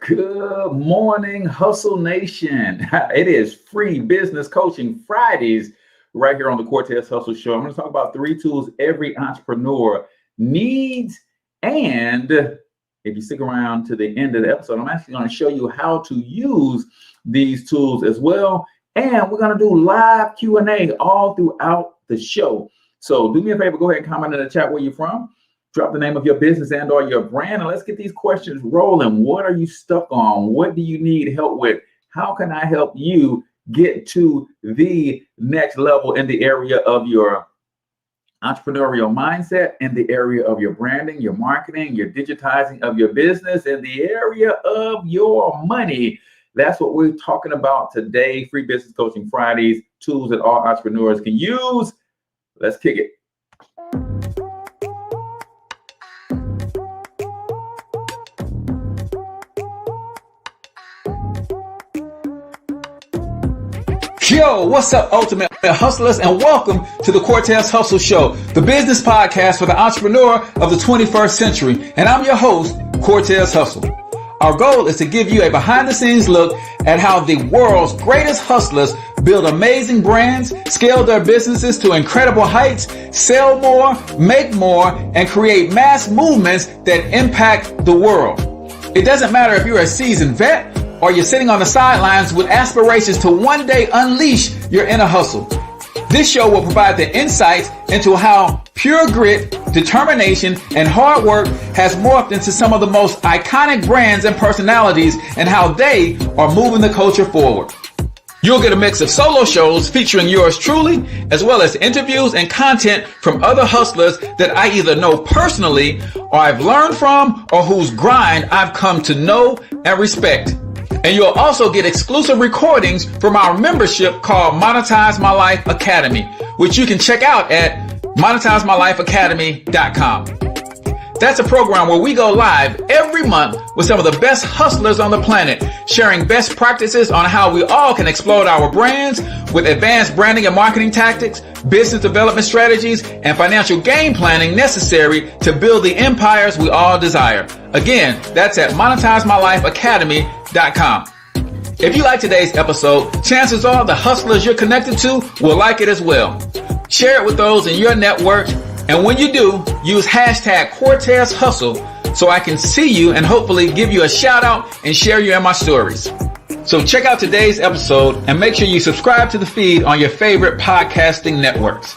Good morning, Hustle Nation. It is free business coaching Fridays right here on the Cortez Hustle Show. I'm going to talk about 3 tools every entrepreneur needs. And if you stick around to the end of the episode, I'm actually going to show you how to use these tools as well. And we're going to do live Q&A all throughout the show. So do me a favor, go ahead and comment in the chat where you're from. Drop the name of your business and or your brand, and let's get these questions rolling. What are you stuck on? What do you need help with? How can I help you get to the next level in the area of your entrepreneurial mindset, in the area of your branding, your marketing, your digitizing of your business, in the area of your money? That's what we're talking about today. Free Business Coaching Fridays, tools that all entrepreneurs can use. Let's kick it. Yo, what's up, Ultimate Hustlers, and welcome to the Cortez Hustle Show, the business podcast for the entrepreneur of the 21st century. And I'm your host, Cortez Hustle. Our goal is to give you a behind-the-scenes look at how the world's greatest hustlers build amazing brands, scale their businesses to incredible heights, sell more, make more, and create mass movements that impact the world. It doesn't matter if you're a seasoned vet or you're sitting on the sidelines with aspirations to one day unleash your inner hustle. This show will provide the insights into how pure grit, determination, and hard work has morphed into some of the most iconic brands and personalities, and how they are moving the culture forward. You'll get a mix of solo shows featuring yours truly, as well as interviews and content from other hustlers that I either know personally, or I've learned from, or whose grind I've come to know and respect. And you'll also get exclusive recordings from our membership called Monetize My Life Academy, which you can check out at monetizemylifeacademy.com. That's a program where we go live every month with some of the best hustlers on the planet, sharing best practices on how we all can explode our brands with advanced branding and marketing tactics, business development strategies, and financial game planning necessary to build the empires we all desire. Again, that's at monetizemylifeacademy.com. If you like today's episode, chances are the hustlers you're connected to will like it as well. Share it with those in your network. And when you do, use hashtag Cortez Hustle so I can see you and hopefully give you a shout out and share you in my stories. So check out today's episode and make sure you subscribe to the feed on your favorite podcasting networks.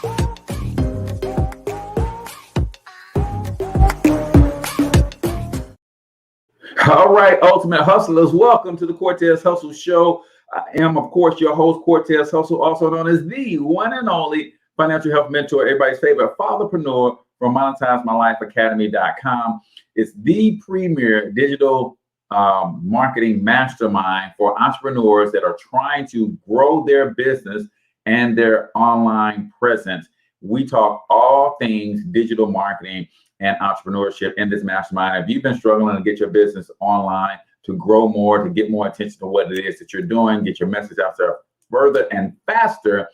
All right, Ultimate Hustlers, welcome to the Cortez Hustle Show. I am, of course, your host, Cortez Hustle, also known as the one and only financial health mentor, everybody's favorite fatherpreneur from MonetizeMyLifeAcademy.com. It's the premier digital marketing mastermind for entrepreneurs that are trying to grow their business and their online presence. We talk all things digital marketing and entrepreneurship in this mastermind. If you've been struggling to get your business online, to grow more, to get more attention to what it is that you're doing, get your message out there further and faster,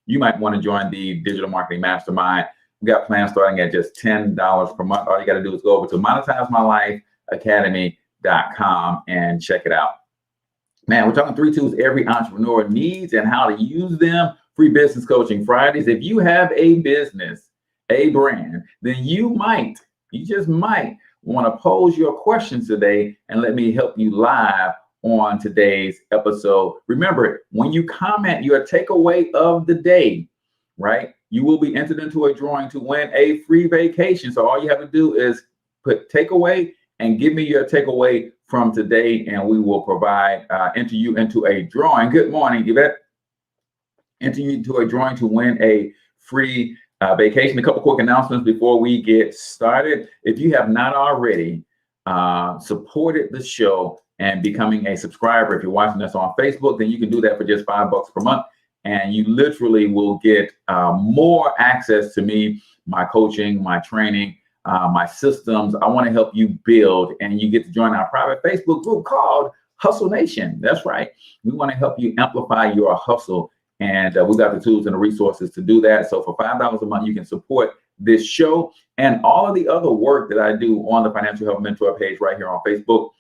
you might want to join the Digital Marketing Mastermind. We got plans starting at just $10 per month. All you got to do is go over to MonetizeMyLifeAcademy.com and check it out. Man, we're talking 3 tools every entrepreneur needs and how to use them. Free Business Coaching Fridays. If you have a business, a brand, then you just might want to pose your questions today and let me help you live on today's episode. Remember, when you comment your takeaway of the day, right, you will be entered into a drawing to win a free vacation. So all you have to do is put takeaway and give me your takeaway from today, and we will enter you into a drawing. Good morning, Yvette. Enter you into a drawing to win a free vacation. A couple quick announcements before we get started. If you have not already supported the show and becoming a subscriber, if you're watching us on Facebook, then you can do that for just $5 per month. And you literally will get more access to me, my coaching, my training, my systems. I want to help you build, and you get to join our private Facebook group called Hustle Nation. That's right. We want to help you amplify your hustle. And we've got the tools and the resources to do that. So for $5 a month, you can support this show and all of the other work that I do on the Financial Health Mentor page right here on Facebook.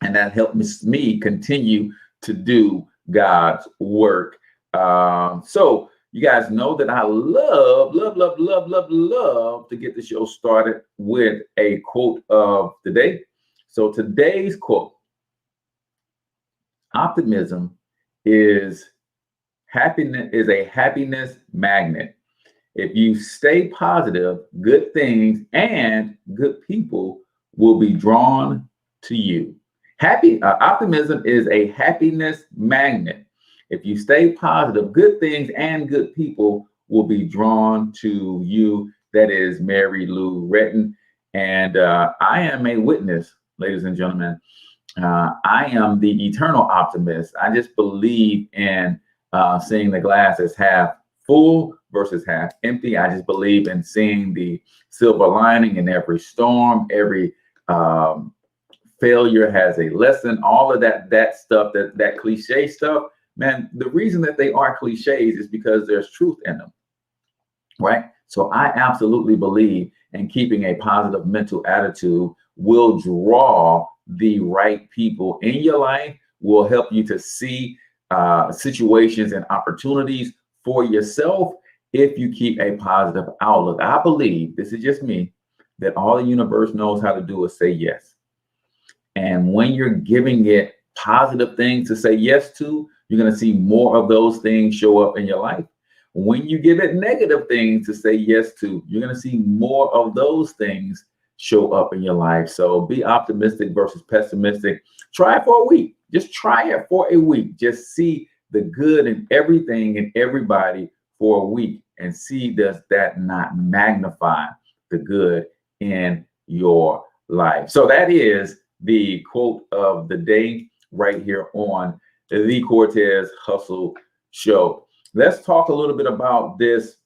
And that helps me continue to do God's work. So you guys know that I love to get the show started with a quote of the day. So today's quote: optimism is a happiness magnet. If you stay positive, good things and good people will be drawn to you. Optimism is a happiness magnet. If you stay positive, good things and good people will be drawn to you. That is Mary Lou Retton. And I am a witness, ladies and gentlemen. I am the eternal optimist. I just believe in seeing the glass as half full versus half empty. I just believe in seeing the silver lining in every storm. Every failure has a lesson. All of that stuff, that cliche stuff, man, the reason that they are cliches is because there's truth in them, right? So I absolutely believe in keeping a positive mental attitude will draw the right people in your life, will help you to see situations and opportunities for yourself if you keep a positive outlook. I believe, this is just me, that all the universe knows how to do is say yes. And when you're giving it positive things to say yes to, you're going to see more of those things show up in your life. When you give it negative things to say yes to, you're going to see more of those things show up in your life. So be optimistic versus pessimistic. Try it for a week. Just try it for a week. Just see the good in everything and everybody for a week and see, does that not magnify the good in your life? So that is the quote of the day right here on the Cortez Hustle Show. Let's talk a little bit about this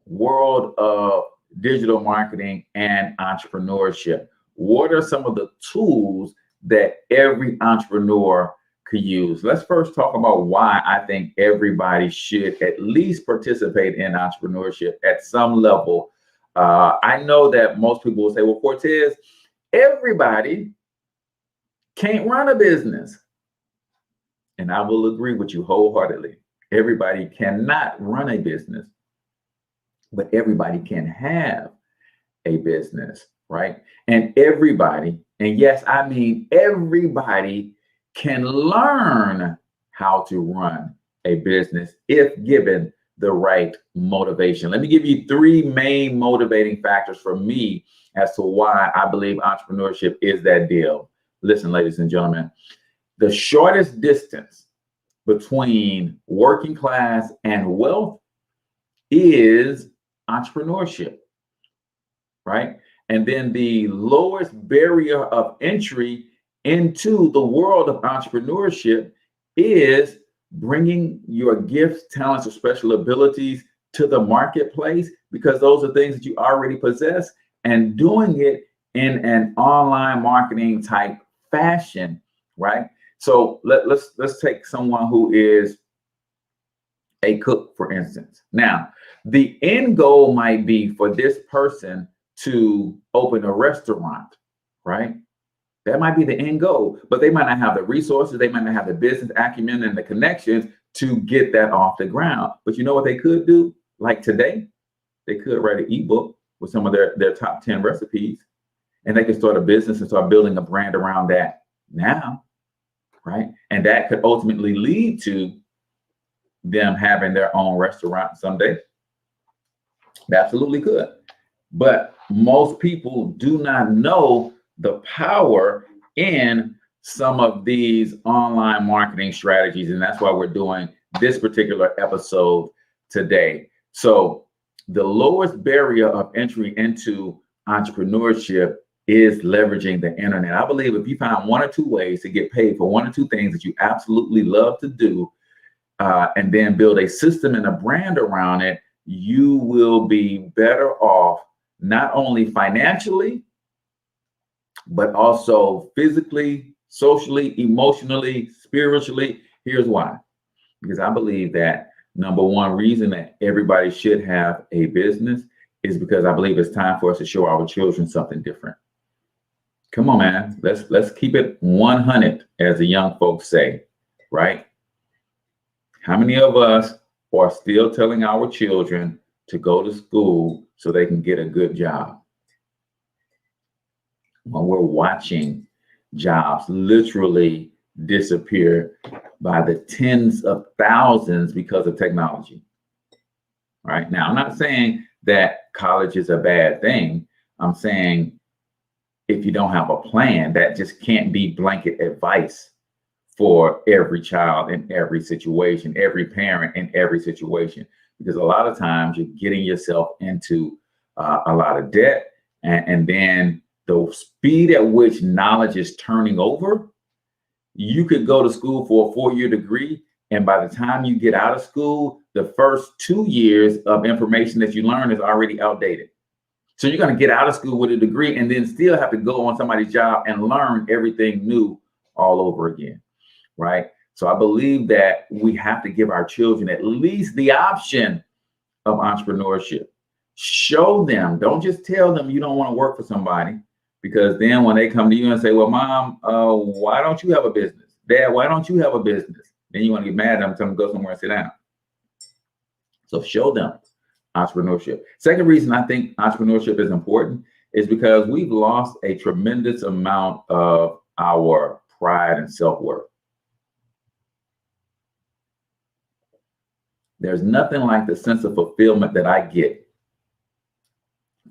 world of digital marketing and entrepreneurship. What are some of the tools that every entrepreneur could use? Let's first talk about why I think everybody should at least participate in entrepreneurship at some level. I know that most people will say, well, Cortez, everybody can't run a business. And I will agree with you wholeheartedly. Everybody cannot run a business, but everybody can have a business, right? And everybody, and yes, I mean everybody, can learn how to run a business if given the right motivation. Let me give you three main motivating factors for me as to why I believe entrepreneurship is that deal. Listen, ladies and gentlemen, the shortest distance between working class and wealth is entrepreneurship, right? And then the lowest barrier of entry into the world of entrepreneurship is bringing your gifts, talents, or special abilities to the marketplace, because those are things that you already possess, and doing it in an online marketing type fashion, right? So let's take someone who is a cook, for instance. Now, the end goal might be for this person to open a restaurant, right? That might be the end goal, but they might not have the resources, they might not have the business acumen and the connections to get that off the ground. But you know what they could do? Like today, they could write an ebook with some of their top 10 recipes, and they can start a business and start building a brand around that now, right? And that could ultimately lead to them having their own restaurant someday. They absolutely could. But most people do not know the power in some of these online marketing strategies. And that's why we're doing this particular episode today. So the lowest barrier of entry into entrepreneurship is leveraging the internet. I believe if you find one or two ways to get paid for one or two things that you absolutely love to do, and then build a system and a brand around it, you will be better off, not only financially, but also physically, socially, emotionally, spiritually. Here's why. Because I believe that number one reason that everybody should have a business is because I believe it's time for us to show our children something different. Come on, man. Let's keep it 100, as the young folks say, right? How many of us are still telling our children to go to school so they can get a good job, when we're watching jobs literally disappear by the tens of thousands because of technology? Right now, I'm not saying that college is a bad thing. I'm saying if you don't have a plan, that just can't be blanket advice for every child in every situation, every parent in every situation, because a lot of times you're getting yourself into a lot of debt, and then the speed at which knowledge is turning over. You could go to school for a 4-year degree, and by the time you get out of school, the first 2 years of information that you learn is already outdated. So you're going to get out of school with a degree and then still have to go on somebody's job and learn everything new all over again, right? So I believe that we have to give our children at least the option of entrepreneurship. Show them, don't just tell them you don't want to work for somebody, because then when they come to you and say, well, mom, why don't you have a business? Dad, why don't you have a business? Then you want to get mad at them and tell them to go somewhere and sit down. So show them entrepreneurship. Second reason I think entrepreneurship is important is because we've lost a tremendous amount of our pride and self-worth. There's nothing like the sense of fulfillment that I get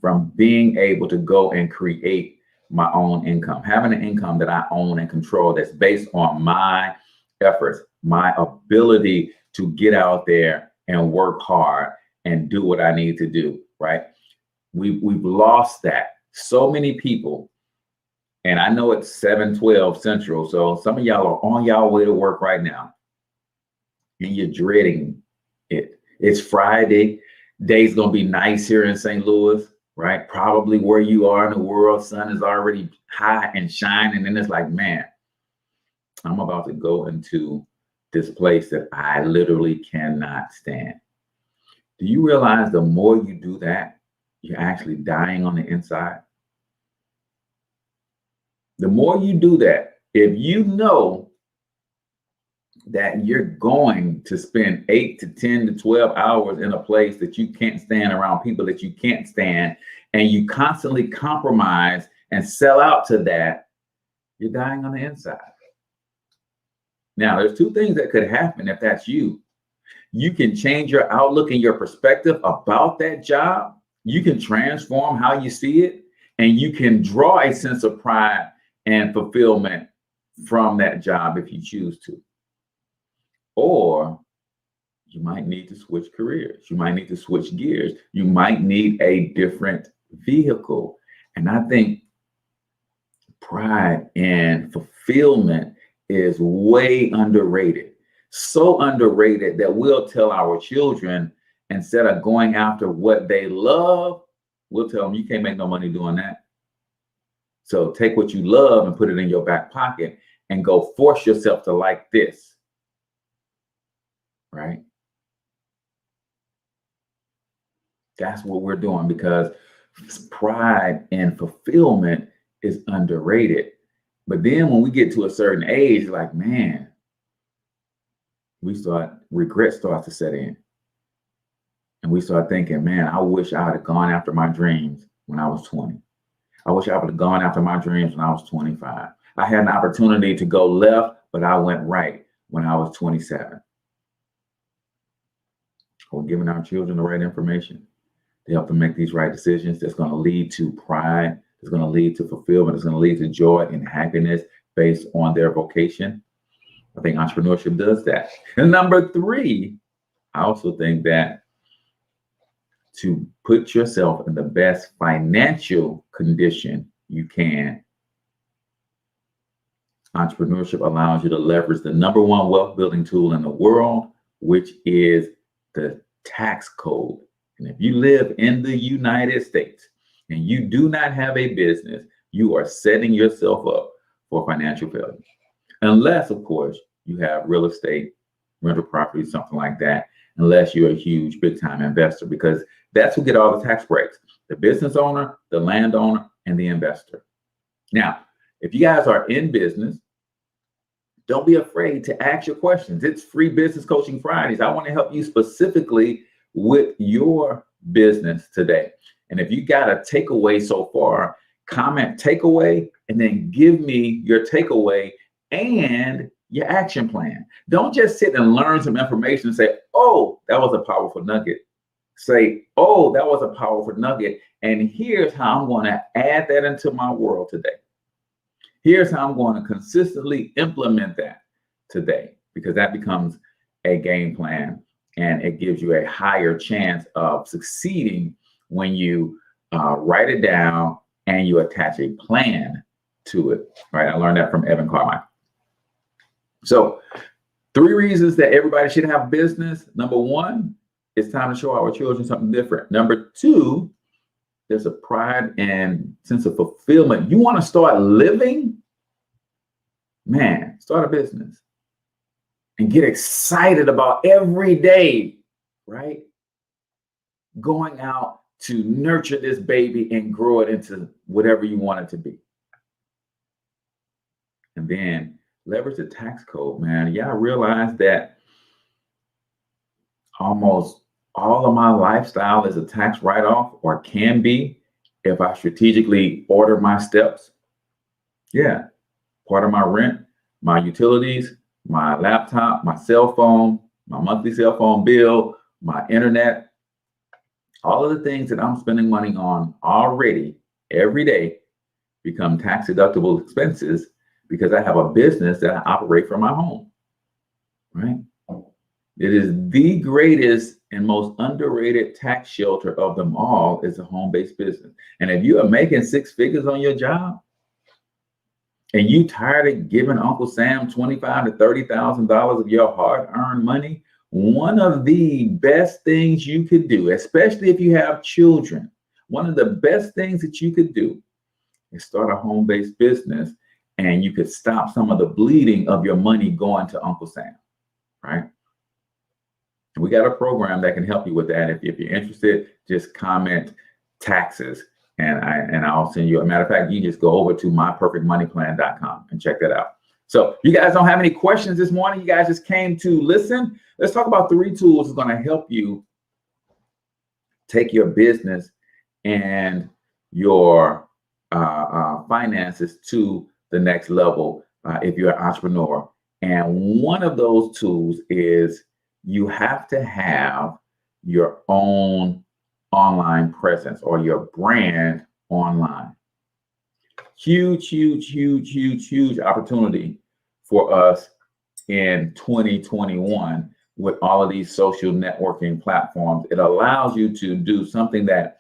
from being able to go and create my own income, having an income that I own and control, that's based on my efforts, my ability to get out there and work hard and do what I need to do, right? We've lost that. So many people, and I know it's 7:12 Central, so some of y'all are on y'all way to work right now, and you're dreading it. It's Friday. Day's gonna be nice here in St. Louis, right? Probably where you are in the world, sun is already high and shining, and it's like, man, I'm about to go into this place that I literally cannot stand. Do you realize the more you do that, you're actually dying on the inside? The more you do that, if you know that you're going to spend 8 to 10 to 12 hours in a place that you can't stand, around people that you can't stand, and you constantly compromise and sell out to that, you're dying on the inside. Now, there's two things that could happen if that's you. You can change your outlook and your perspective about that job. You can transform how you see it, and you can draw a sense of pride and fulfillment from that job if you choose to. Or you might need to switch careers. You might need to switch gears. You might need a different vehicle. And I think pride and fulfillment is way underrated. So underrated that we'll tell our children, instead of going after what they love, we'll tell them, you can't make no money doing that. So take what you love and put it in your back pocket and go force yourself to like this. Right? That's what we're doing, because pride and fulfillment is underrated. But then when we get to a certain age, like, man, regret starts to set in. And we start thinking, man, I wish I had gone after my dreams when I was 20. I wish I would have gone after my dreams when I was 25. I had an opportunity to go left, but I went right when I was 27. We're giving our children the right information to help them make these right decisions. That's going to lead to pride. It's going to lead to fulfillment. It's going to lead to joy and happiness based on their vocation. I think entrepreneurship does that. And number 3, I also think that to put yourself in the best financial condition you can, entrepreneurship allows you to leverage the number 1 wealth building tool in the world, which is the tax code. And if you live in the United States and you do not have a business, you are setting yourself up for financial failure. Unless, of course, you have real estate, rental property, something like that, unless you're a huge, big-time investor, because that's who get all the tax breaks: the business owner, the landowner, and the investor. Now, If you guys are in business, don't be afraid to ask your questions. It's free business coaching Fridays. I want to help you specifically with your business today. And if you got a takeaway so far, comment takeaway and then give me your takeaway and your action plan. Don't just sit and learn some information and say, oh, that was a powerful nugget. Say, oh, that was a powerful nugget. And here's how I'm going to add that into my world today. Here's how I'm going to consistently implement that today, because that becomes a game plan and it gives you a higher chance of succeeding when you write it down and you attach a plan to it. Right? I learned that from Evan Carmine. So 3 reasons that everybody should have business. Number 1, it's time to show our children something different. Number 2, there's a pride and sense of fulfillment. You want to start living? Man, start a business and get excited about every day, right? Going out to nurture this baby and grow it into whatever you want it to be. And then leverage the tax code, man. Y'all realize that almost all of my lifestyle is a tax write-off, or can be, if I strategically order my steps. Yeah, part of my rent, my utilities, my laptop, my cell phone, my monthly cell phone bill, my internet, all of the things that I'm spending money on already every day become tax deductible expenses because I have a business that I operate from my home, right? It is the greatest and most underrated tax shelter of them all is a home-based business. And if you are making 6 figures on your job and you tired of giving Uncle Sam $25,000 to $30,000 of your hard-earned money, one of the best things you could do, especially if you have children, one of the best things that you could do is start a home-based business, and you could stop some of the bleeding of your money going to Uncle Sam, right? We got a program that can help you with that. If you're interested, just comment taxes and I'll send you. A matter of fact, you just go over to myperfectmoneyplan.com and check that out. So you guys don't have any questions this morning. You guys just came to listen. Let's talk about 3 tools that's going to help you take your business and your finances to the next level if you're an entrepreneur. And one of those tools is you have to have your own online presence or your brand online. Huge, huge, huge, huge, huge opportunity for us in 2021 with all of these social networking platforms. It allows you to do something that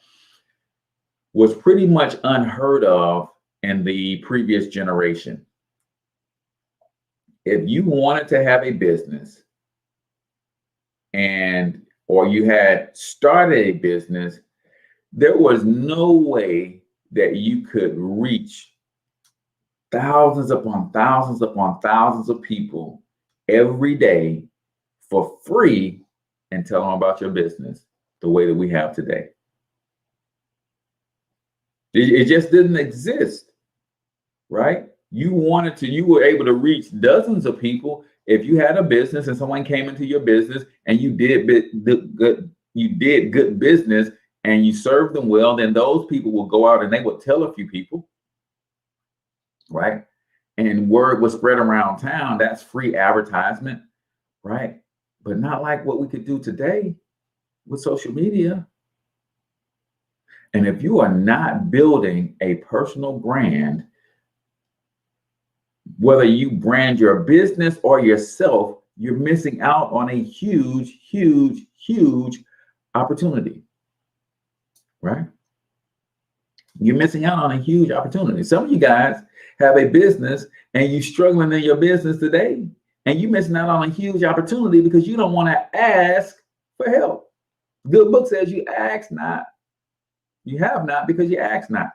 was pretty much unheard of in the previous generation. If you wanted to have a business or you had started a business, there was no way that you could reach thousands upon thousands upon thousands of people every day for free and tell them about your business the way that we have today. It just didn't exist, right? You were able to reach dozens of people if you had a business and someone came into your business and you did good business and you served them well, then those people will go out and they would tell a few people, right? And word was spread around town. That's free advertisement, right? But not like what we could do today with social media. And if you are not building a personal brand, whether you brand your business or yourself, you're missing out on a huge, huge, huge opportunity, right? You're missing out on a huge opportunity. Some of you guys have a business and you're struggling in your business today, and you're missing out on a huge opportunity because you don't want to ask for help. Good book says you ask not. You have not because you ask not.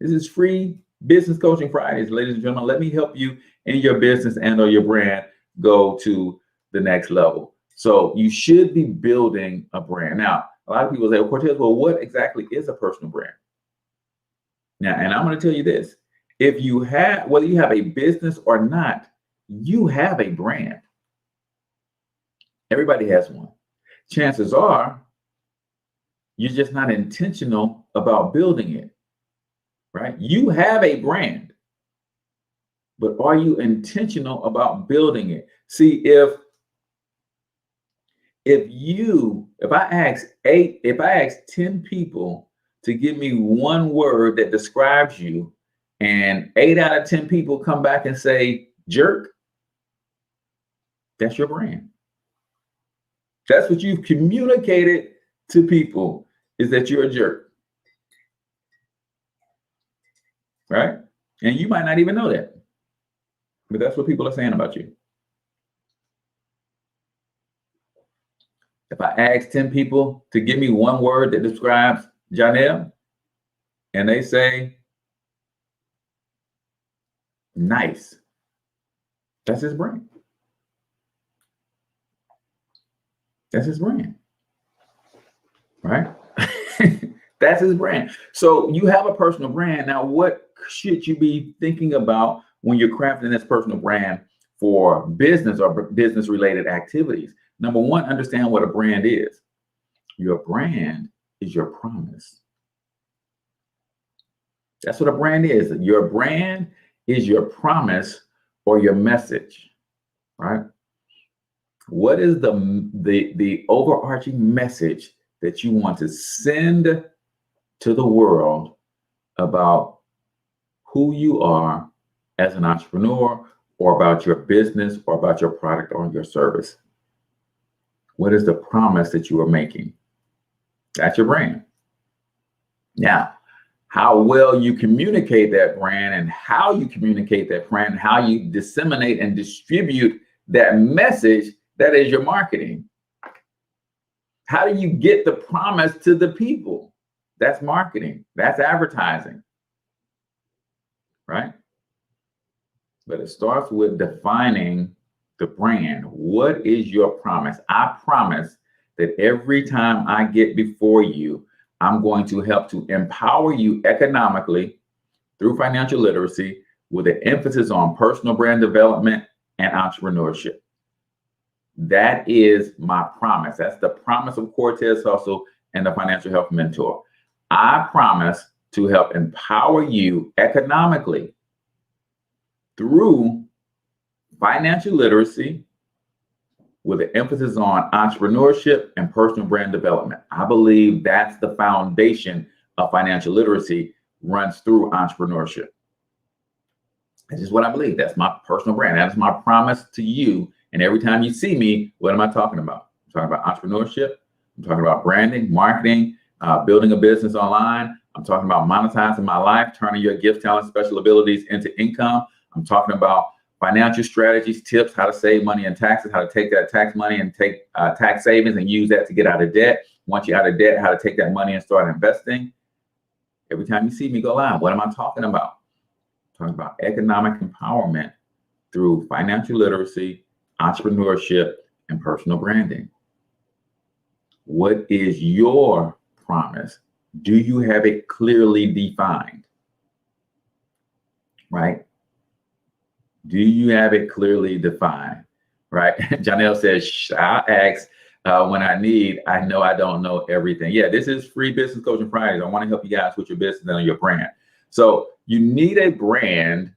This is free Business Coaching Fridays, ladies and gentlemen. Let me help you in your business and or your brand go to the next level. So you should be building a brand. Now, a lot of people say, well, Cortez, well, what exactly is a personal brand? Now, and I'm going to tell you this. if you have, whether you have a business or not, you have a brand. Everybody has one. Chances are you're just not intentional about building it, right? You have a brand, but are you intentional about building it? See, if I ask 10 people to give me one word that describes you, and 8 out of 10 people come back and say jerk, that's your brand. That's what you've communicated to people, is that you're a jerk, right? And you might not even know that, but that's what people are saying about you. If I ask 10 people to give me one word that describes Janelle, and they say nice, that's his brand. That's his brand, right? That's his brand. So you have a personal brand. Now, what should you be thinking about when you're crafting this personal brand for business or business related activities? Number one, understand what a brand is. Your brand is your promise. That's what a brand is. Your brand is your promise or your message, right? What is the overarching message that you want to send to the world about who you are as an entrepreneur, or about your business, or about your product or your service? What is the promise that you are making? That's your brand. Now, how well you communicate that brand, and how you communicate that brand, how you disseminate and distribute that message, that is your marketing. How do you get the promise to the people? That's marketing. That's advertising, right? But it starts with defining the brand. What is your promise? I promise that every time I get before you, I'm going to help to empower you economically through financial literacy, with an emphasis on personal brand development and entrepreneurship. That is my promise. That's the promise of Cortez Hustle and the Financial Health Mentor. I promise to help empower you economically through financial literacy, with an emphasis on entrepreneurship and personal brand development. I believe that's the foundation of financial literacy, runs through entrepreneurship. That's just what I believe. That's my personal brand. That is my promise to you. And every time you see me, what am I talking about? I'm talking about entrepreneurship. I'm talking about branding, marketing, building a business online. I'm talking about monetizing my life, turning your gift, talent, special abilities into income. I'm talking about financial strategies, tips, how to save money and taxes, how to take that tax money and take tax savings and use that to get out of debt. Once you're out of debt, how to take that money and start investing. Every time you see me go live, what am I talking about? I'm talking about economic empowerment through financial literacy, entrepreneurship, and personal branding. What is your promise? Do you have it clearly defined? Right? Do you have it clearly defined? Right? Janelle says, I ask when I need. I know I don't know everything. Yeah, this is Free Business Coaching Fridays. I want to help you guys with your business and your brand. So you need a brand,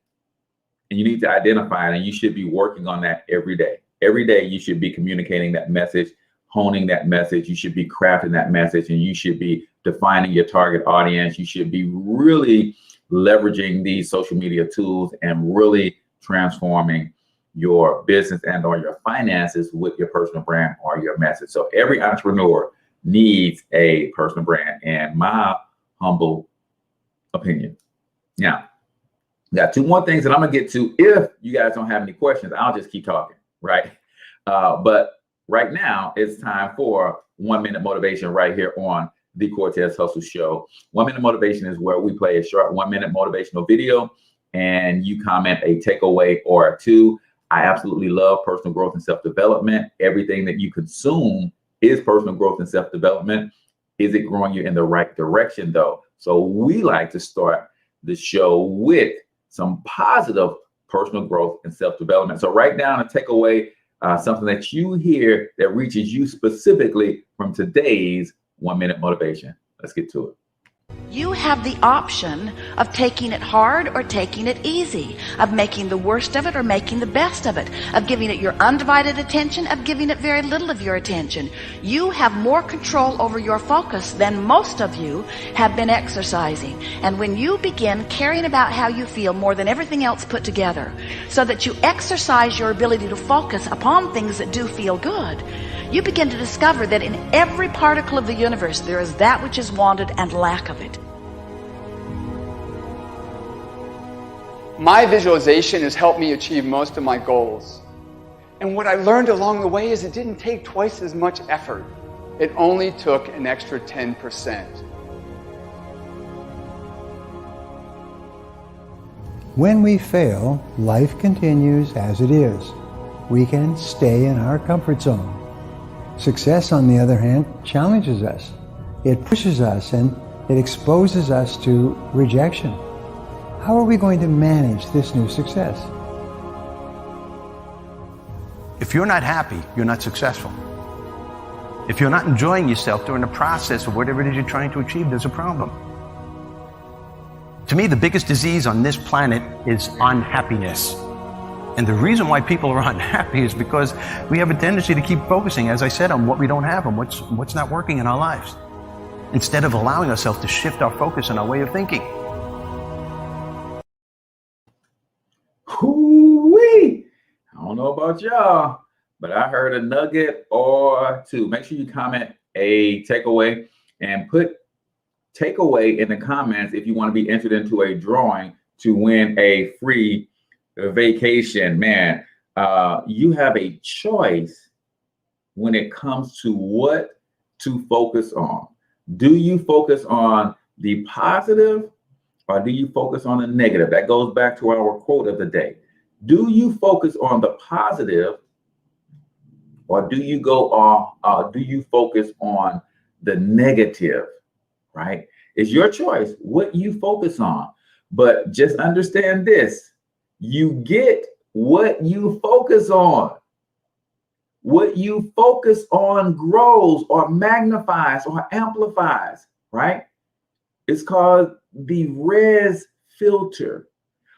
and you need to identify it, and you should be working on that every day. Every day you should be communicating that message, honing that message. You should be crafting that message, and you should be defining your target audience. You should be really leveraging these social media tools and really transforming your business and or your finances with your personal brand or your message. So every entrepreneur needs a personal brand, in my humble opinion. Now, got two more things that I'm gonna get to. If you guys don't have any questions, I'll just keep talking, right? But right now it's time for 1 minute motivation right here on the Cortez Hustle Show. 1 minute motivation is where we play a short 1 minute motivational video, and you comment a takeaway or two. I absolutely love personal growth and self-development. Everything that you consume is personal growth and self-development. Is it growing you in the right direction though? So we like to start the show with some positive personal growth and self-development. So write down and take away something that you hear that reaches you specifically from today's 1 minute motivation. Let's get to it. You have the option of taking it hard or taking it easy, of making the worst of it or making the best of it, of giving it your undivided attention, of giving it very little of your attention. You have more control over your focus than most of you have been exercising. And when you begin caring about how you feel more than everything else put together, so that you exercise your ability to focus upon things that do feel good, you begin to discover that in every particle of the universe there is that which is wanted and lack of it. My visualization has helped me achieve most of my goals. And what I learned along the way is it didn't take twice as much effort. It only took an extra 10%. When we fail, life continues as it is. We can stay in our comfort zone. Success, on the other hand, challenges us. It pushes us and it exposes us to rejection. How are we going to manage this new success? If you're not happy, you're not successful. If you're not enjoying yourself during the process of whatever it is you're trying to achieve, there's a problem. To me, the biggest disease on this planet is unhappiness. And the reason why people are unhappy is because we have a tendency to keep focusing, as I said, on what we don't have and what's not working in our lives, instead of allowing ourselves to shift our focus and our way of thinking. Hoo-wee. I don't know about y'all, but I heard a nugget or two. Make sure you comment a takeaway and put takeaway in the comments if you want to be entered into a drawing to win a free vacation. Man, you have a choice when it comes to what to focus on. Do you focus on the positive or do you focus on the negative? That goes back to our quote of the day. Do you focus on the positive or do you focus on the negative? Right? It's your choice what you focus on. But just understand this. You get what you focus on. What you focus on grows or magnifies or amplifies, right? It's called the res filter.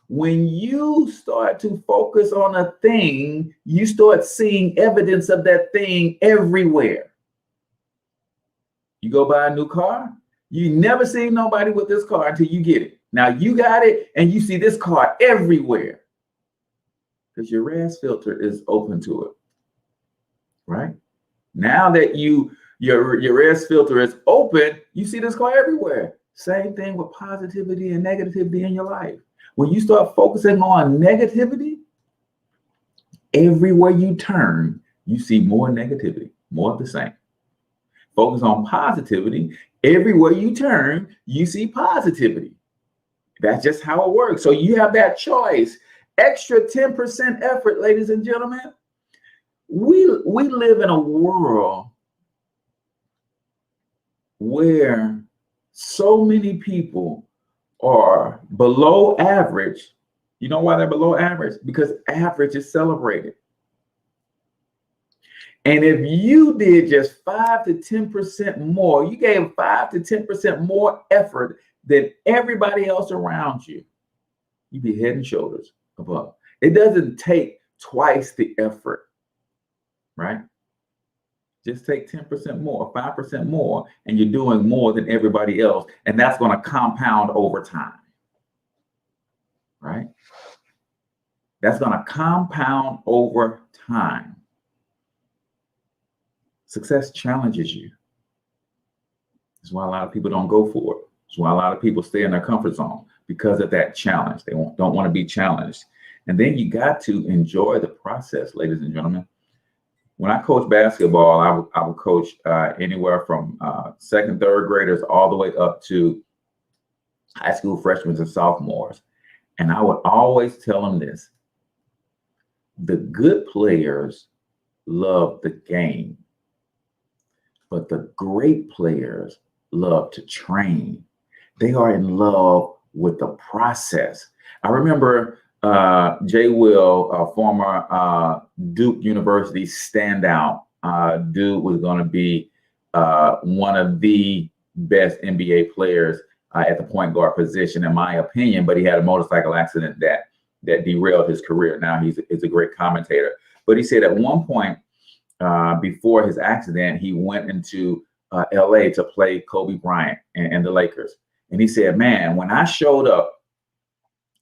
When you start to focus on a thing, you start seeing evidence of that thing everywhere. You go buy a new car, you never see nobody with this car until you get it. Now you got it and you see this car everywhere because your res filter is open to it, right? Now that your res filter is open, you see this car everywhere. Same thing with positivity and negativity in your life. When you start focusing on negativity, everywhere you turn, you see more negativity, more of the same. Focus on positivity, everywhere you turn, you see positivity. That's just how it works. So you have that choice. Extra 10% effort, ladies and gentlemen. We live in a world where so many people are below average. You know why they're below average? Because average is celebrated. And if you did just 5 to 10% more, you gave 5 to 10% more effort than everybody else around you, you'd be head and shoulders above. It doesn't take twice the effort, right? Just take 10% more, 5% more, and you're doing more than everybody else. And that's going to compound over time, right? That's going to compound over time. Success challenges you. That's why a lot of people don't go for it. That's why a lot of people stay in their comfort zone, because of that challenge. They don't want to be challenged. And then you got to enjoy the process, ladies and gentlemen. When I coach basketball, I would coach anywhere from second, third graders all the way up to high school freshmen and sophomores. And I would always tell them this: the good players love the game, but the great players love to train. They are in love with the process. I remember Jay Will, a former Duke University standout. Duke was going to be one of the best NBA players at the point guard position, in my opinion, but he had a motorcycle accident that derailed his career. Now he's a great commentator. But he said at one point before his accident, he went into LA to play Kobe Bryant and the Lakers. And he said, man, when I showed up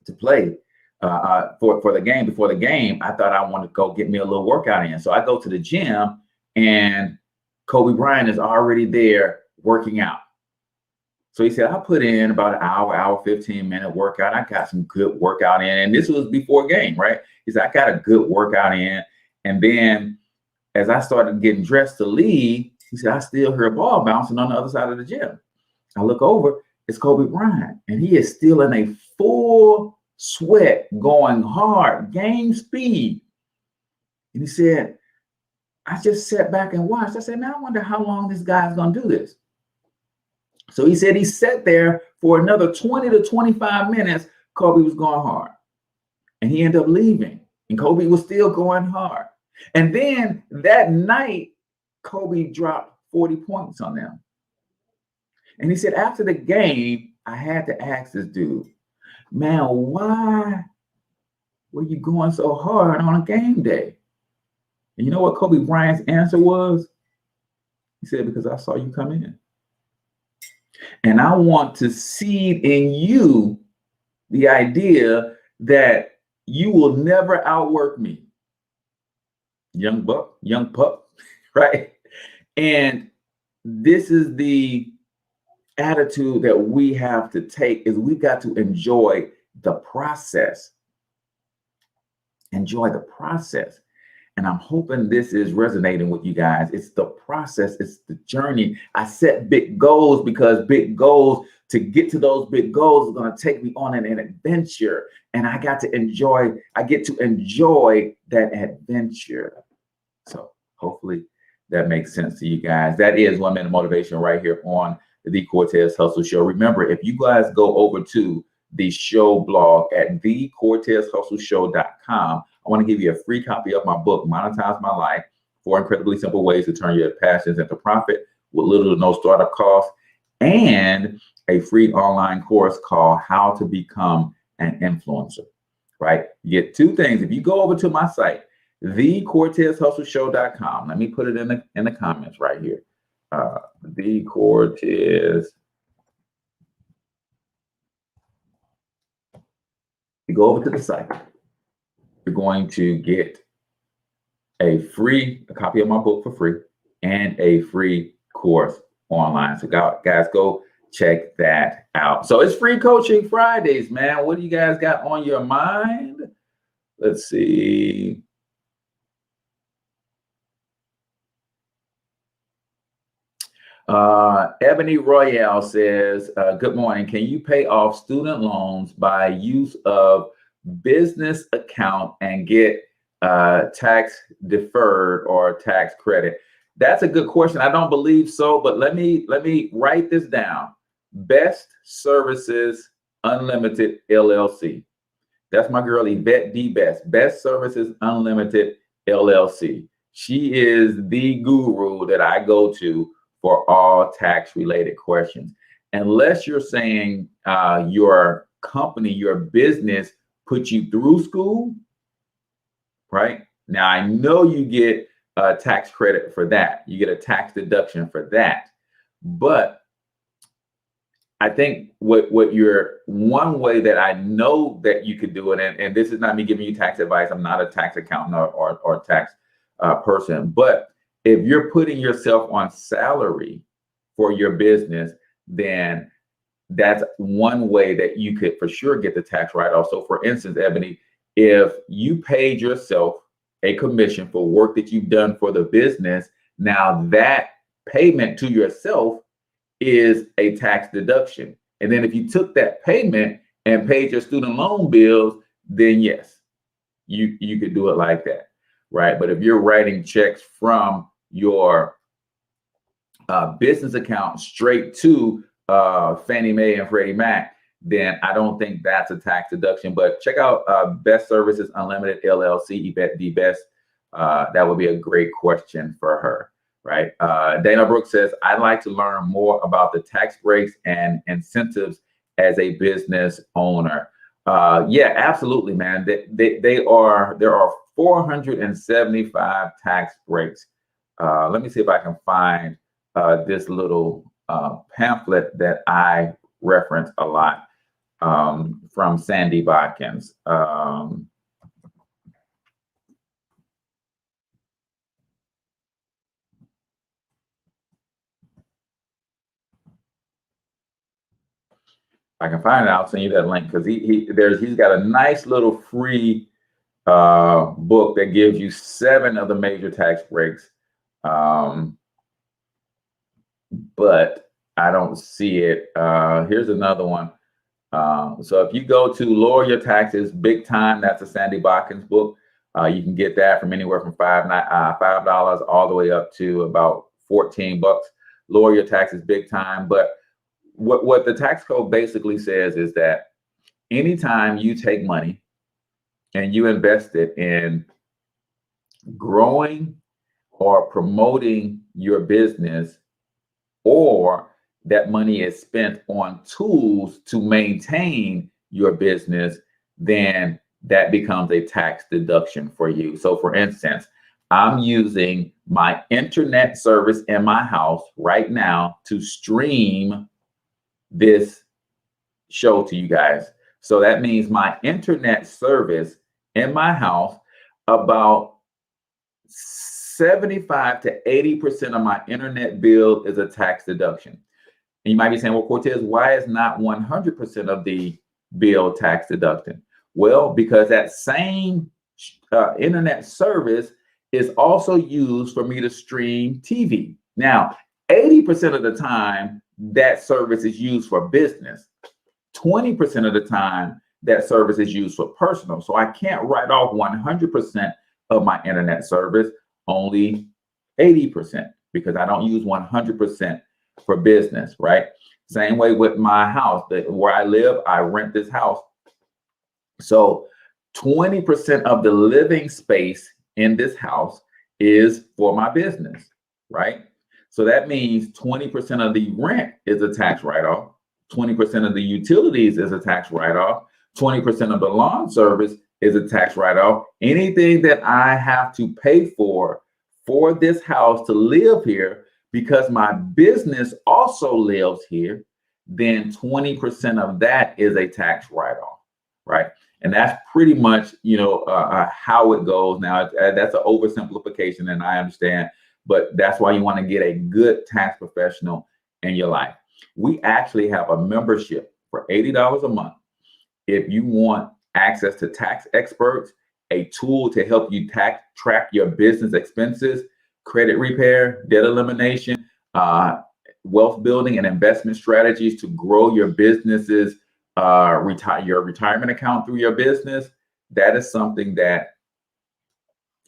to play for the game, before the game, I thought I wanted to go get me a little workout in. So I go to the gym and Kobe Bryant is already there working out. So he said, I put in about an hour, 15-minute workout. I got some good workout in. And this was before game, right? He said, I got a good workout in. And then as I started getting dressed to leave, he said, I still hear a ball bouncing on the other side of the gym. I look over, it's Kobe Bryant. And he is still in a full sweat, going hard, game speed. And he said, I just sat back and watched. I said, man, I wonder how long this guy's going to do this. So he said he sat there for another 20 to 25 minutes. Kobe was going hard. And he ended up leaving. And Kobe was still going hard. And then that night, Kobe dropped 40 points on them. And he said, after the game, I had to ask this dude, man, why were you going so hard on a game day? And you know what Kobe Bryant's answer was? He said, because I saw you come in. And I want to seed in you the idea that you will never outwork me. Young pup, right? And this is the attitude that we have to take, is we've got to enjoy the process. Enjoy the process. And I'm hoping this is resonating with you guys. It's the process. It's the journey. I set big goals because big goals, to get to those big goals, is going to take me on an adventure. And I get to enjoy that adventure. So hopefully that makes sense to you guys. That is 1 Minute Motivation right here on the Cortez Hustle Show. Remember, if you guys go over to the show blog at thecortezhustleshow.com, I want to give you a free copy of my book, Monetize My Life, 4 Incredibly Simple Ways to Turn Your Passions into Profit with little to no startup cost, and a free online course called How to Become an Influencer, right? You get 2 things. If you go over to my site, thecortezhustleshow.com, let me put it in the comments right here. The Cortez. You go over to the site. You're going to get a copy of my book for free and a free course online. So guys, go check that out. So it's Free Coaching Fridays, man. What do you guys got on your mind? Let's see. Ebony Royale says, good morning. Can you pay off student loans by use of business account and get tax deferred or tax credit? That's a good question. I don't believe so, but let me write this down. Best Services Unlimited LLC. That's my girl Yvette D. Best Services Unlimited LLC. She is the guru that I go to for all tax related questions. Unless you're saying your company, your business put you through school, right? Now, I know you get a tax credit for that. You get a tax deduction for that. But I think what you're, one way that I know that you could do it, and this is not me giving you tax advice. I'm not a tax accountant or tax person. But if you're putting yourself on salary for your business, then that's one way that you could for sure get the tax write-off. So for instance, Ebony, if you paid yourself a commission for work that you've done for the business, now that payment to yourself is a tax deduction. And then if you took that payment and paid your student loan bills, then yes, you could do it like that, right? But if you're writing checks from your business account straight to Fannie Mae and Freddie Mac, then I don't think that's a tax deduction. But check out Best Services Unlimited LLC, Yvette D. Best. That would be a great question for her, right? Dana Brooks says, I'd like to learn more about the tax breaks and incentives as a business owner. Yeah, absolutely, man. There are 475 tax breaks. Let me see if I can find this little pamphlet that I reference a lot from Sandy Bodkins. I can find it. I'll send you that link because he's got a nice little free book that gives you 7 of the major tax breaks. But I don't see it. Here's another one. So if you go to Lower Your Taxes Big Time, that's a Sandy Bodkins book. You can get that from anywhere from $5 all the way up to about $14. Lower Your Taxes Big Time. But what the tax code basically says is that anytime you take money and you invest it in growing or promoting your business, or that money is spent on tools to maintain your business, then that becomes a tax deduction for you. So for instance, I'm using my internet service in my house right now to stream this show to you guys. So that means my internet service in my house, about 75 to 80% of my internet bill is a tax deduction. And you might be saying, well, Cortez, why is not 100% of the bill tax deducted? Well, because that same internet service is also used for me to stream TV. Now, 80% of the time, that service is used for business. 20% of the time, that service is used for personal. So I can't write off 100% of my internet service, only 80%, because I don't use 100% for business, right? Same way with my house. Where I live, I rent this house. So 20% of the living space in this house is for my business, right? So that means 20% of the rent is a tax write-off, 20% of the utilities is a tax write-off, 20% of the lawn service is a tax write-off. Anything that I have to pay for this house to live here, because my business also lives here, then 20% of that is a tax write-off, right? And that's pretty much, how it goes. Now, that's an oversimplification, and I understand, but that's why you want to get a good tax professional in your life. We actually have a membership for $80 a month. If you want access to tax experts, a tool to help you track your business expenses, credit repair, debt elimination, wealth building and investment strategies to grow your business's your retirement account through your business, that is something that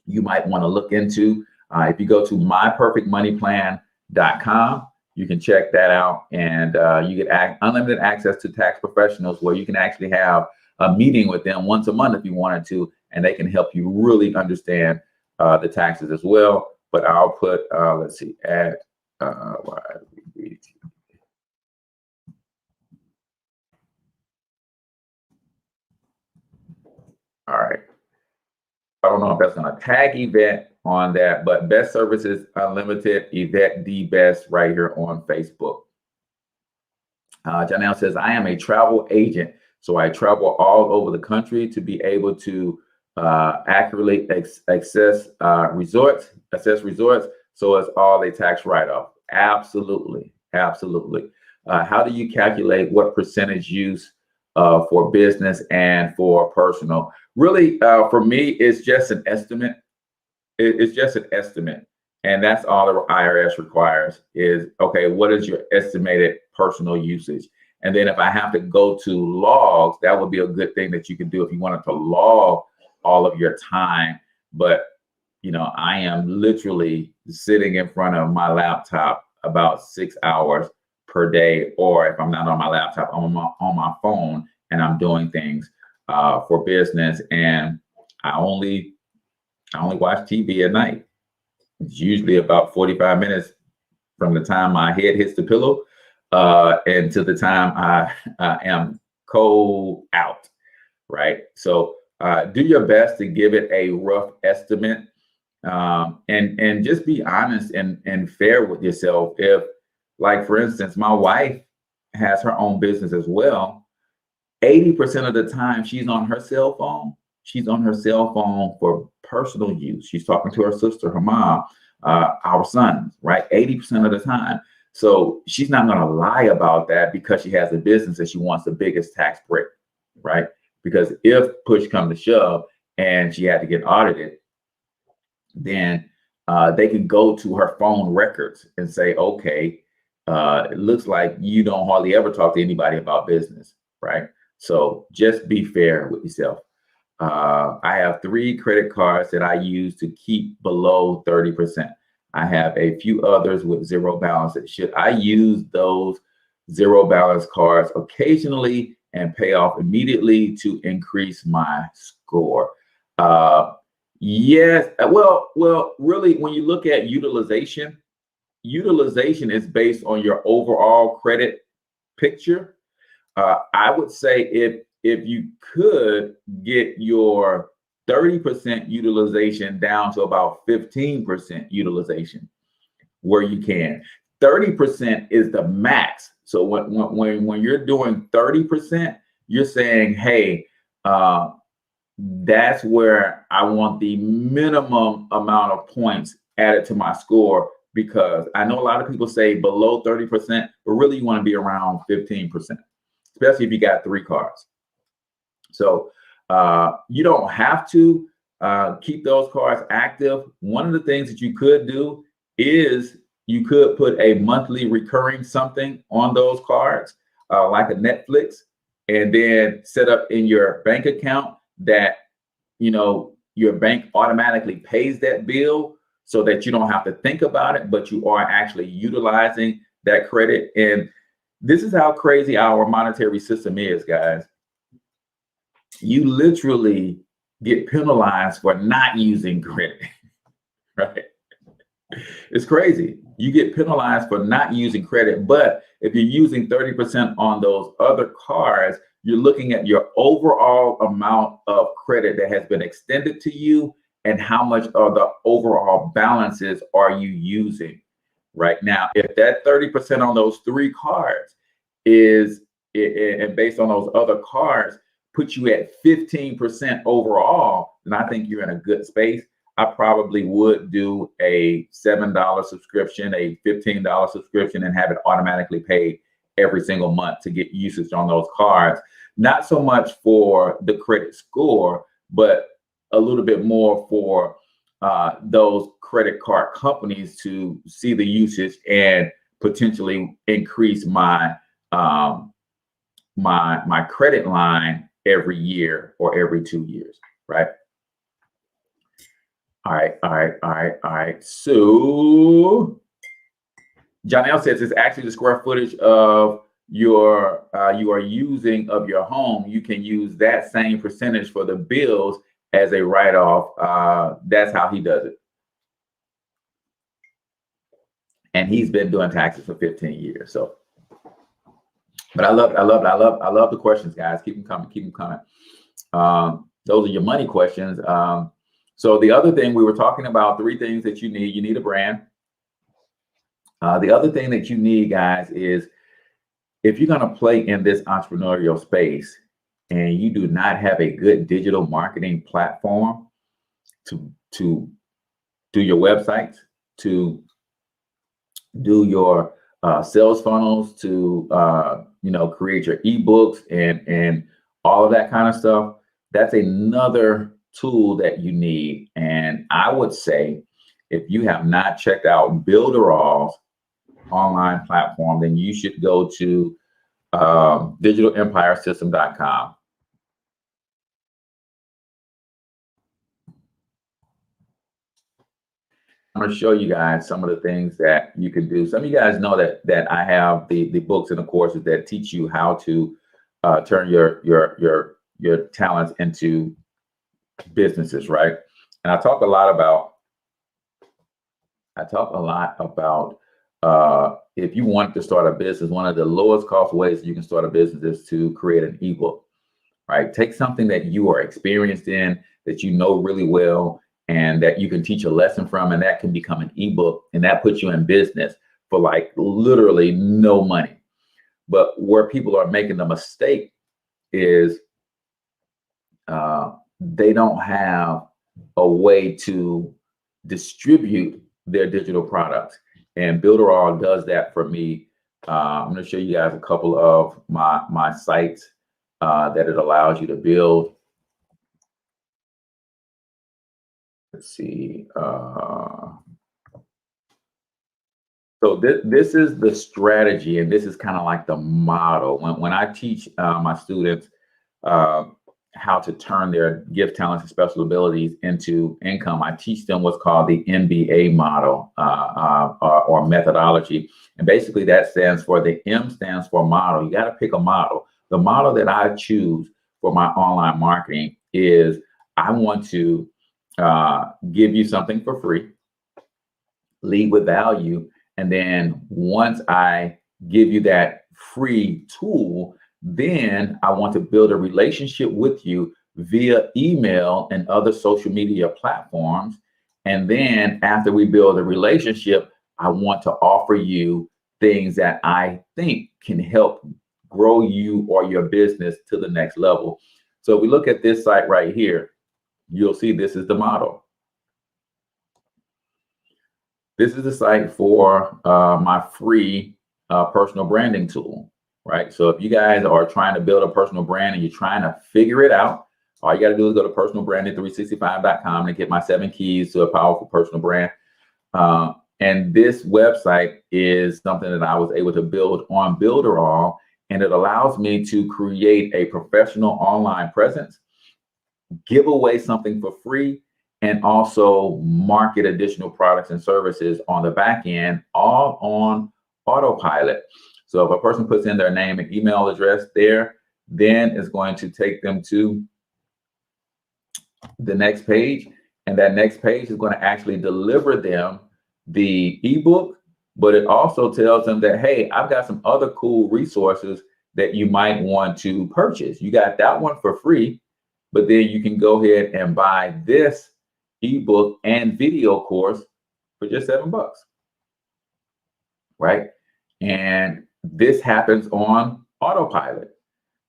you might want to look into. If you go to myperfectmoneyplan.com, you can check that out, and you get unlimited access to tax professionals, where you can actually have a meeting with them once a month if you wanted to, and they can help you really understand the taxes as well. But I'll put, let's see, all right. I don't know if that's going to tag Yvette on that, but Best Services Unlimited, Yvette D. Best, right here on Facebook. Janelle says, I am a travel agent, so I travel all over the country to be able to accurately access resorts, so it's all a tax write-off. Absolutely, absolutely. How do you calculate what percentage use for business and for personal? Really, for me, it's just an estimate. It's just an estimate. And that's all the IRS requires is, okay, what is your estimated personal usage? And then if I have to go to logs, that would be a good thing that you can do if you wanted to log all of your time. But, I am literally sitting in front of my laptop about 6 hours per day, or if I'm not on my laptop, I'm on my phone and I'm doing things for business. And I only watch TV at night. It's usually about 45 minutes from the time my head hits the pillow and to the time I am cold out, right? So do your best to give it a rough estimate, and just be honest and fair with yourself. If, like, for instance, my wife has her own business as well, 80% of the time she's on her cell phone. She's on her cell phone for personal use. She's talking to her sister, her mom, our sons, right? 80% of the time. So she's not going to lie about that because she has a business and she wants the biggest tax break, right? Because if push comes to shove and she had to get audited, then they can go to her phone records and say, okay, it looks like you don't hardly ever talk to anybody about business, right? So just be fair with yourself. I have 3 credit cards that I use to keep below 30%. I have a few others with zero balance. Should I use those zero balance cards occasionally and pay off immediately to increase my score? Yes. Well, really, when you look at utilization is based on your overall credit picture. I would say if you could get your 30% utilization down to about 15% utilization, where you can. 30% is the max. So when you're doing 30%, you're saying, hey, that's where I want the minimum amount of points added to my score, because I know a lot of people say below 30%, but really you want to be around 15%, especially if you got 3 cards. So you don't have to keep those cards active. One of the things that you could do is you could put a monthly recurring something on those cards, like a Netflix, and then set up in your bank account that, you know, your bank automatically pays that bill so that you don't have to think about it, but you are actually utilizing that credit. And this is how crazy our monetary system is, guys. You literally get penalized for not using credit, right? It's crazy. You get penalized for not using credit, but if you're using 30% on those other cards, you're looking at your overall amount of credit that has been extended to you and how much of the overall balances are you using right now. If that 30% on those 3 cards is, and based on those other cards, put you at 15% overall, then I think you're in a good space. I probably would do a $7 subscription, a $15 subscription, and have it automatically paid every single month to get usage on those cards. Not so much for the credit score, but a little bit more for those credit card companies to see the usage and potentially increase my my credit line every year or every 2 years, right? All right. So Janelle says it's actually the square footage of your you are using of your home. You can use that same percentage for the bills as a write-off. That's how he does it. And he's been doing taxes for 15 years. So, but I love the questions, guys. Keep them coming. Those are your money questions. So the other thing, we were talking about 3 things that you need. You need a brand. The other thing that you need, guys, is if you're going to play in this entrepreneurial space and you do not have a good digital marketing platform to do your websites, to do your sales funnels, to create your ebooks and all of that kind of stuff, that's another tool that you need. And I would say, if you have not checked out Builderall's online platform, then you should go to digitalempiresystem.com. I'm going to show you guys some of the things that you can do. Some of you guys know that I have the books and the courses that teach you how to turn your talents into businesses, right? And I talk a lot about if you want to start a business, one of the lowest cost ways you can start a business is to create an ebook, right? Take something that you are experienced in, that you know really well, and that you can teach a lesson from, and that can become an ebook, and that puts you in business for like literally no money. But where people are making the mistake is they don't have a way to distribute their digital products. And Builderall does that for me. I'm going to show you guys a couple of my sites that it allows you to build. Let's see. So this is the strategy, and this is kind of like the model. When I teach my students how to turn their gift, talents, and special abilities into income, I teach them what's called the MBA model or methodology. And basically that stands for, the M stands for model. You got to pick a model. The model that I choose for my online marketing is I want to give you something for free, lead with value. And then once I give you that free tool, then I want to build a relationship with you via email and other social media platforms. And then after we build a relationship, I want to offer you things that I think can help grow you or your business to the next level. So if we look at this site right here, you'll see this is the model. This is the site for my free personal branding tool, right? So if you guys are trying to build a personal brand and you're trying to figure it out, all you got to do is go to personalbranding365.com and get my 7 keys to a powerful personal brand. And this website is something that I was able to build on Builderall, and it allows me to create a professional online presence, give away something for free, and also market additional products and services on the back end, all on autopilot. So if a person puts in their name and email address there, then it's going to take them to the next page. And that next page is going to actually deliver them the ebook, but it also tells them that, hey, I've got some other cool resources that you might want to purchase. You got that one for free, but then you can go ahead and buy this ebook and video course for just $7, right? And this happens on autopilot.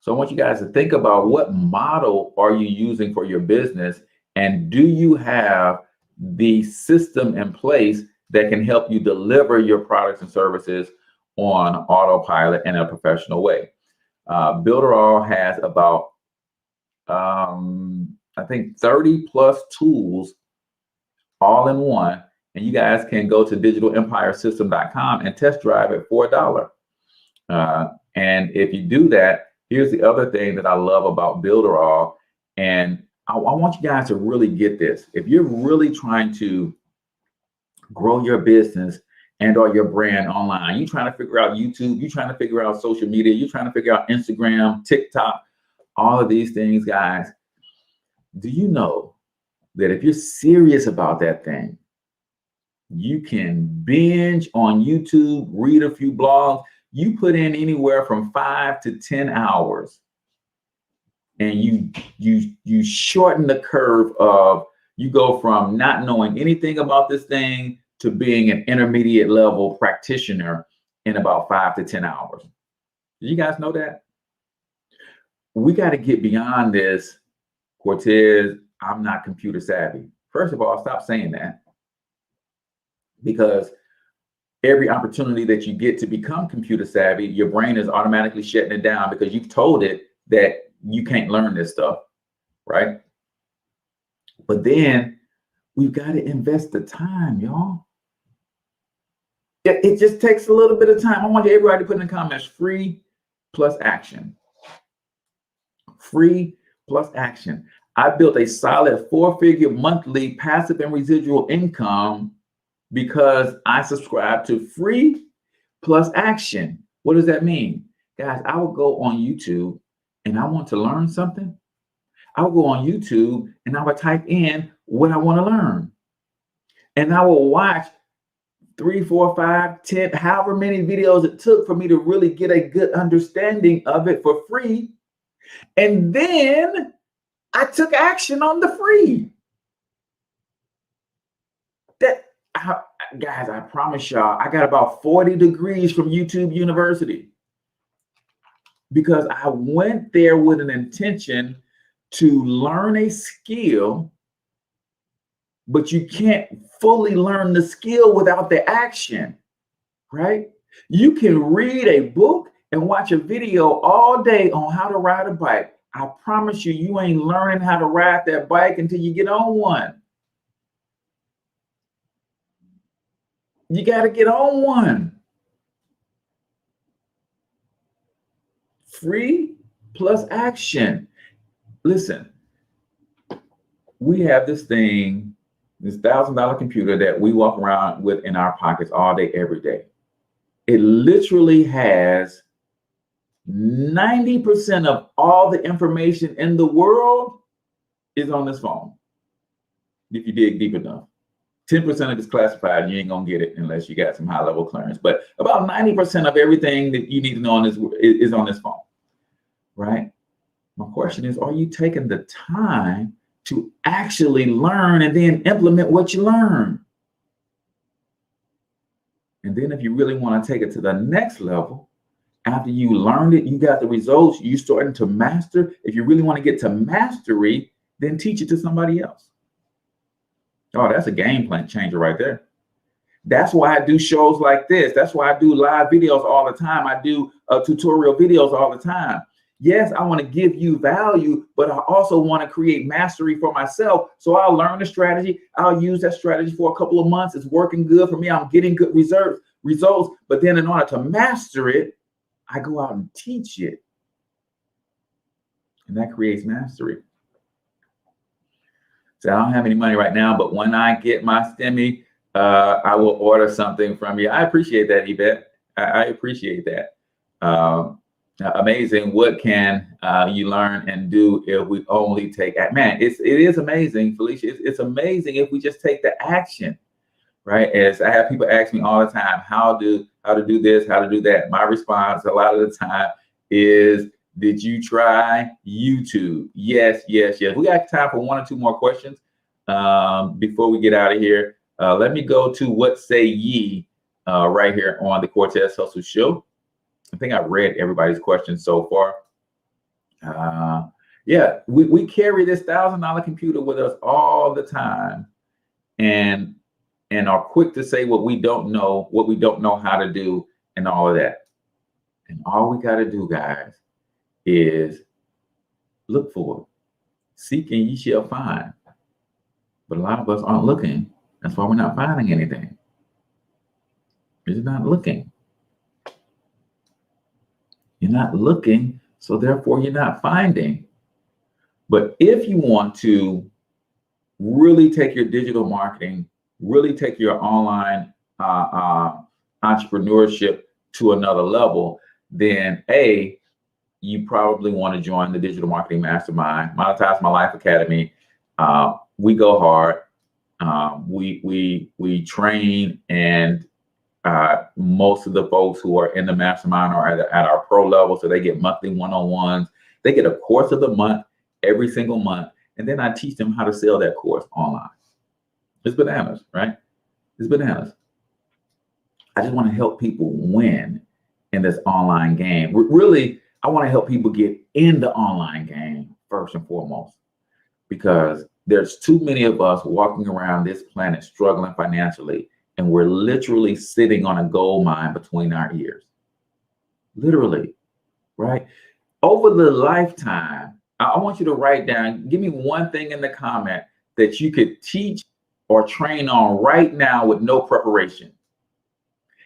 So I want you guys to think about, what model are you using for your business, and do you have the system in place that can help you deliver your products and services on autopilot in a professional way? Builderall has about I think 30 plus tools all in one, and you guys can go to digitalempiresystem.com and test drive it for $1. And if you do that, here's the other thing that I love about Builderall, and I want you guys to really get this. If you're really trying to grow your business and or your brand online, you're trying to figure out YouTube, you're trying to figure out social media, you're trying to figure out Instagram, TikTok, all of these things, guys, do you know that if you're serious about that thing, you can binge on YouTube, read a few blogs, you put in anywhere from 5 to 10 hours, and you shorten the curve of, you go from not knowing anything about this thing to being an intermediate level practitioner in about 5 to 10 hours. Did you guys know that? We got to get beyond this, Cortez, I'm not computer savvy. First of all, stop saying that, because every opportunity that you get to become computer savvy, your brain is automatically shutting it down because you've told it that you can't learn this stuff, right? But then we've got to invest the time, y'all. It just takes a little bit of time. I want everybody to put in the comments, free plus action. Free plus action. I built a solid 4-figure monthly passive and residual income because I subscribe to free plus action. What does that mean? Guys, I will go on YouTube and I want to learn something. I will go on YouTube and I will type in what I want to learn. And I will watch 3, 4, 5, 10, however many videos it took for me to really get a good understanding of it for free. And then I took action on the free. Guys, I promise y'all, I got about 40 degrees from YouTube University because I went there with an intention to learn a skill, but you can't fully learn the skill without the action, right? You can read a book and watch a video all day on how to ride a bike. I promise you, you ain't learning how to ride that bike until you get on one. You got to get on one. Free plus action. Listen, we have this thing, this $1,000 computer that we walk around with in our pockets all day, every day. It literally has 90% of all the information in the world is on this phone. If you dig deep enough, 10% of it's classified, and you ain't gonna get it unless you got some high level clearance. But about 90% of everything that you need to know on this is on this phone, right? My question is, are you taking the time to actually learn and then implement what you learn? And then if you really want to take it to the next level, after you learned it, you got the results, you starting to master. If you really want to get to mastery, then teach it to somebody else. Oh, that's a game plan changer right there. That's why I do shows like this. That's why I do live videos all the time. I do tutorial videos all the time. Yes, I want to give you value, but I also want to create mastery for myself. So I'll learn the strategy. I'll use that strategy for a couple of months. It's working good for me. I'm getting good results. But then in order to master it, I go out and teach it. And that creates mastery. So I don't have any money right now, but when I get my STEMI, I will order something from you. I appreciate that, Yvette. I appreciate that. Amazing. What can you learn and do if we only take man? It is amazing, Felicia. It's amazing if we just take the action, right? As I have people ask me all the time, how to do this, how to do that. My response a lot of the time is, did you try YouTube? Yes, yes, yes. We got time for 1 or 2 more questions before we get out of here. Let me go to what say ye right here on the Cortez Hustle Show. I think I've read everybody's questions so far. Yeah, we carry this $1,000 computer with us all the time, and are quick to say what we don't know how to do, and all of that. And all we got to do, guys, is look for it. Seek and ye shall find. But a lot of us aren't looking. That's why we're not finding anything. We're just not looking. You're not looking, so therefore you're not finding. But if you want to really take your digital marketing, really take your online entrepreneurship to another level, then you probably want to join the Digital Marketing Mastermind, Monetize My Life Academy. We go hard. We train, and most of the folks who are in the mastermind are at our pro level, so they get monthly one-on-ones. They get a course of the month every single month, and then I teach them how to sell that course online. It's bananas, right? It's bananas. I just want to help people win in this online game. Really, I want to help people get in the online game first and foremost, because there's too many of us walking around this planet struggling financially, and we're literally sitting on a gold mine between our ears. Literally, right? Over the lifetime, I want you to write down, give me one thing in the comment that you could teach or train on right now with no preparation.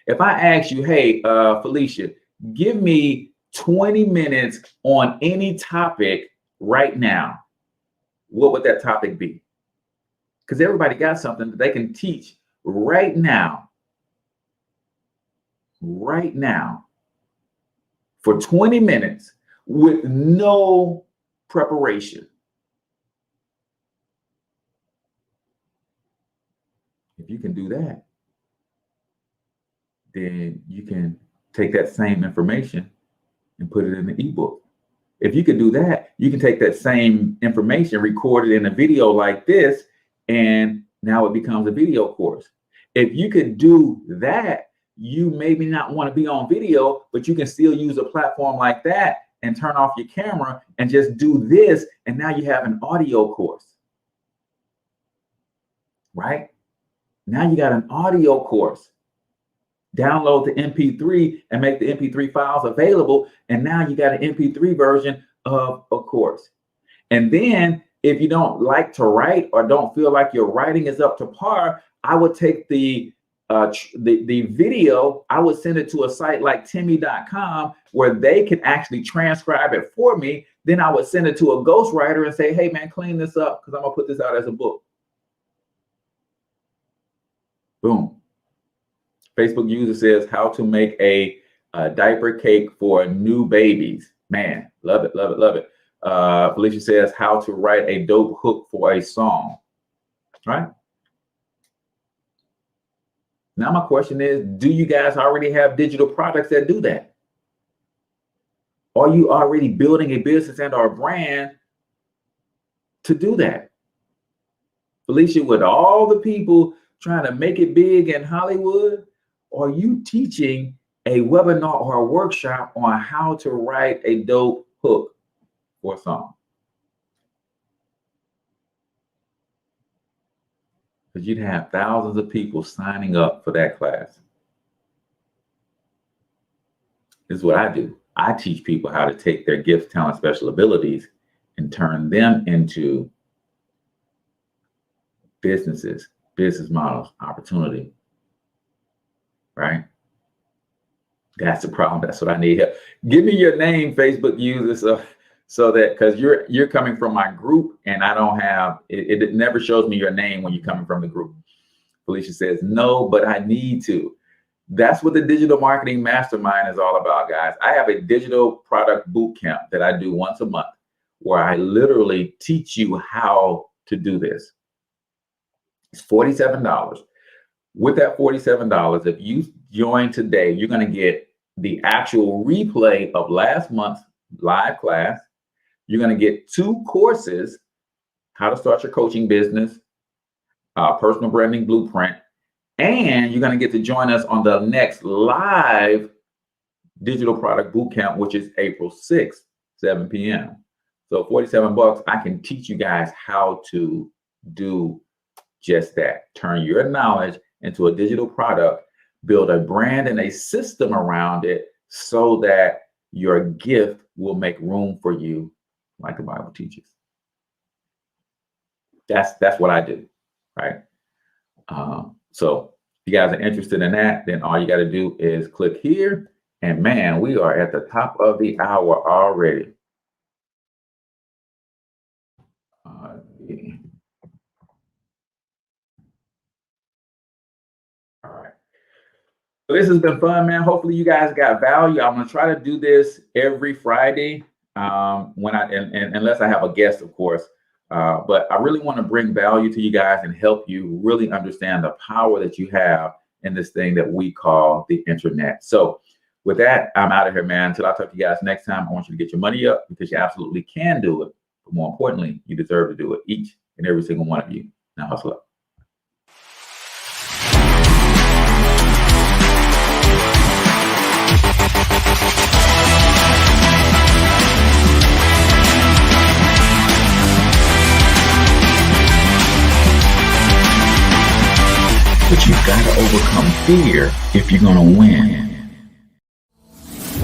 If I ask you, hey, Felicia, give me 20 minutes on any topic right now, what would that topic be? Because everybody got something that they can teach right now, for 20 minutes with no preparation. If you can do that, then you can take that same information and put it in the ebook. If you could do that, you can take that same information, record it in a video like this, and now it becomes a video course. If you could do that, you maybe not want to be on video, but you can still use a platform like that and turn off your camera and just do this, and now you have an audio course, right? Now you got an audio course. Download the MP3 and make the MP3 files available. And now you got an MP3 version of a course. And then if you don't like to write or don't feel like your writing is up to par, I would take the video, I would send it to a site like Timmy.com where they can actually transcribe it for me. Then I would send it to a ghostwriter and say, hey man, clean this up because I'm gonna put this out as a book. Boom. Facebook user says how to make a diaper cake for new babies. Man, love it, love it, love it. Felicia says how to write a dope hook for a song. Right? Now my question is, do you guys already have digital products that do that? Are you already building a business and or brand to do that? Felicia, with all the people trying to make it big in Hollywood, are you teaching a webinar or a workshop on how to write a dope hook for a song? Because you'd have thousands of people signing up for that class. This is what I do. I teach people how to take their gifts, talents, special abilities and turn them into businesses, business models, opportunity. Right? That's the problem. That's what I need help. Give me your name, Facebook user, so that because you're coming from my group and I don't have it never shows me your name when you're coming from the group. Felicia says no, but I need to. That's what the digital marketing mastermind is all about, guys. I have a digital product boot camp that I do once a month where I literally teach you how to do this. It's $47. With that $47, if you join today, you're going to get the actual replay of last month's live class. You're going to get 2 courses, how to start your coaching business, personal branding blueprint, and you're going to get to join us on the next live digital product bootcamp, which is April 6th, 7 p.m. So $47, I can teach you guys how to do just that. Turn your knowledge into a digital product, build a brand and a system around it so that your gift will make room for you, like the Bible teaches. That's what I do, right? So if you guys are interested in that, then all you got to do is click here. And man, we are at the top of the hour already. All right. So this has been fun, man. Hopefully you guys got value. I'm gonna try to do this every Friday, unless I have a guest, of course. But I really want to bring value to you guys and help you really understand the power that you have in this thing that we call the internet. So with that, I'm out of here, man. Until I talk to you guys next time, I want you to get your money up because you absolutely can do it. But more importantly, you deserve to do it, each and every single one of you. Now hustle up. But you've got to overcome fear if you're going to win.